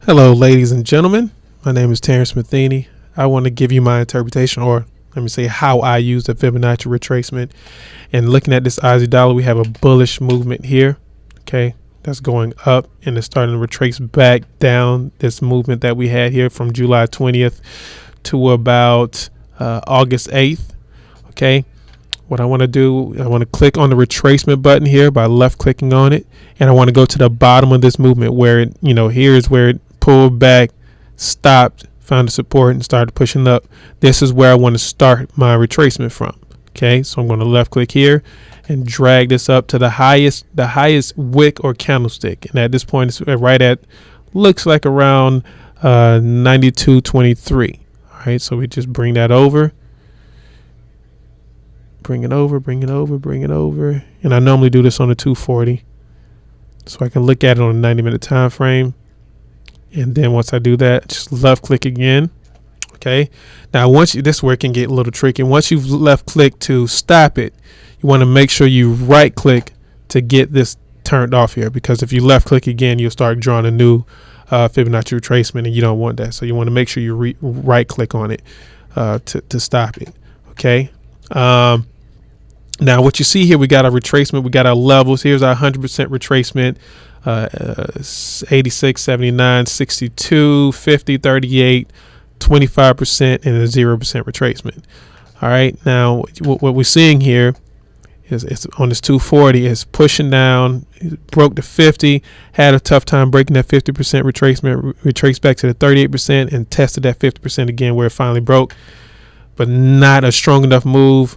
Hello, ladies and gentlemen. My name is Terrence Matheny. I want to give you my interpretation, or let me say how I use the Fibonacci retracement. And looking at this Aussie dollar, we have a bullish movement here. Okay, that's going up and it's starting to retrace back down this movement that we had here from July 20th to about August 8th. Okay, what I want to do, I want to click on the retracement button here by left clicking on it, and I want to go to the bottom of this movement where it, here is where it pulled back, stopped, found the support, and started pushing up. This is where I want to start my retracement from. Okay, so I'm going to left click here and drag this up to the highest wick or candlestick, and at this point it's right at, looks like around 92.23. All right, so we just bring that over. Bring it over, and I normally do this on a 240, so I can look at it on a 90-minute time frame. And then once I do that, just left click again. Okay, now this is where it can get a little tricky. Once you've left click to stop it, you want to make sure you right click to get this turned off here, because if you left click again, you'll start drawing a new Fibonacci retracement, and you don't want that. So you want to make sure you right click on it to stop it. Okay. Now what you see here, we got our retracement, we got our levels. Here's our 100% retracement, 86, 79, 62, 50, 38, 25%, and a 0% retracement. All right, now what we're seeing here is it's on this 240, it's pushing down, it broke the 50, had a tough time breaking that 50% retracement, retraced back to the 38% and tested that 50% again where it finally broke, but not a strong enough move.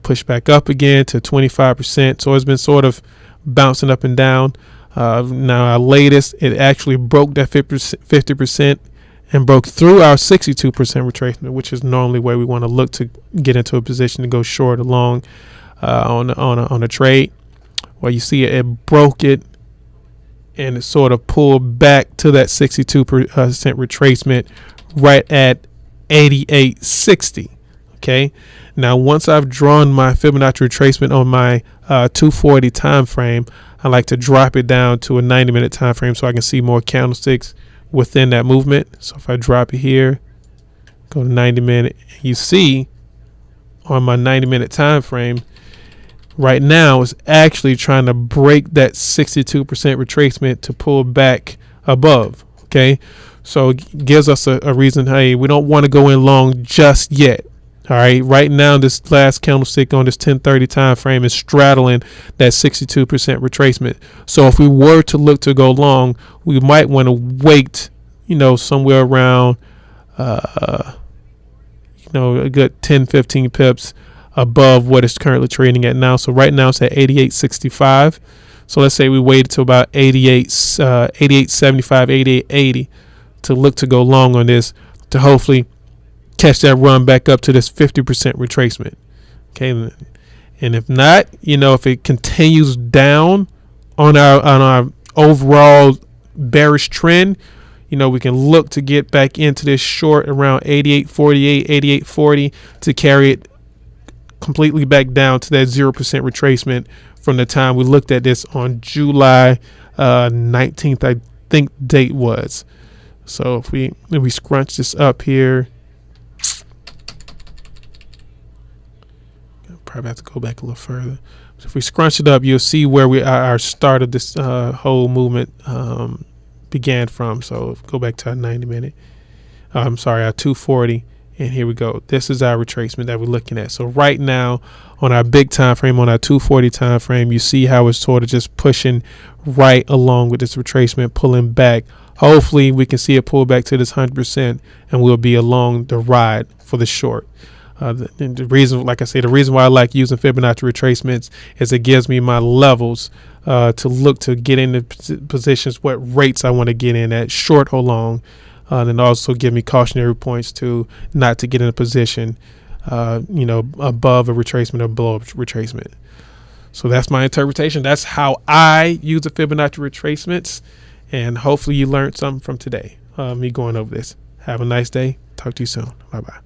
Push back up again to 25%. So it's been sort of bouncing up and down. Now our latest, it actually broke that 50% and broke through our 62% retracement, which is normally where we want to look to get into a position to go short or long on a trade. Well, you see it broke it and it sort of pulled back to that 62% retracement right at 88.60. Okay, now once I've drawn my Fibonacci retracement on my 240 time frame, I like to drop it down to a 90-minute time frame so I can see more candlesticks within that movement. So if I drop it here, go to 90-minute, you see on my 90-minute time frame right now it's actually trying to break that 62% retracement to pull back above. Okay, so it gives us a reason, hey, we don't want to go in long just yet. All right, right now this last candlestick on this 1030 time frame is straddling that 62% retracement. So if we were to look to go long, we might want to wait, somewhere around a good 10-15 pips above what it's currently trading at now. So right now it's at 88.65. So let's say we waited to about 88.75, 88.80 to look to go long on this, to hopefully catch that run back up to this 50% retracement. Okay, and if not, if it continues down on our overall bearish trend, we can look to get back into this short around 88.48, 88.40 to carry it completely back down to that 0% retracement from the time we looked at this on July 19th, I think date was. So if we scrunch this up here, probably have to go back a little further. So if we scrunch it up, you'll see where our start of this whole movement began from. So go back to our 90-minute. Our 240, and here we go. This is our retracement that we're looking at. So right now on our big time frame, on our 240 time frame, you see how it's sort of just pushing right along with this retracement, pulling back. Hopefully we can see it pull back to this 100%, and we'll be along the ride for the short. The reason, like I say, the reason why I like using Fibonacci retracements is it gives me my levels to look to get into positions, what rates I want to get in at, short or long, and also give me cautionary points to not to get in a position, above a retracement or below a retracement. So that's my interpretation. That's how I use the Fibonacci retracements, and hopefully you learned something from today. Me going over this. Have a nice day. Talk to you soon. Bye-bye.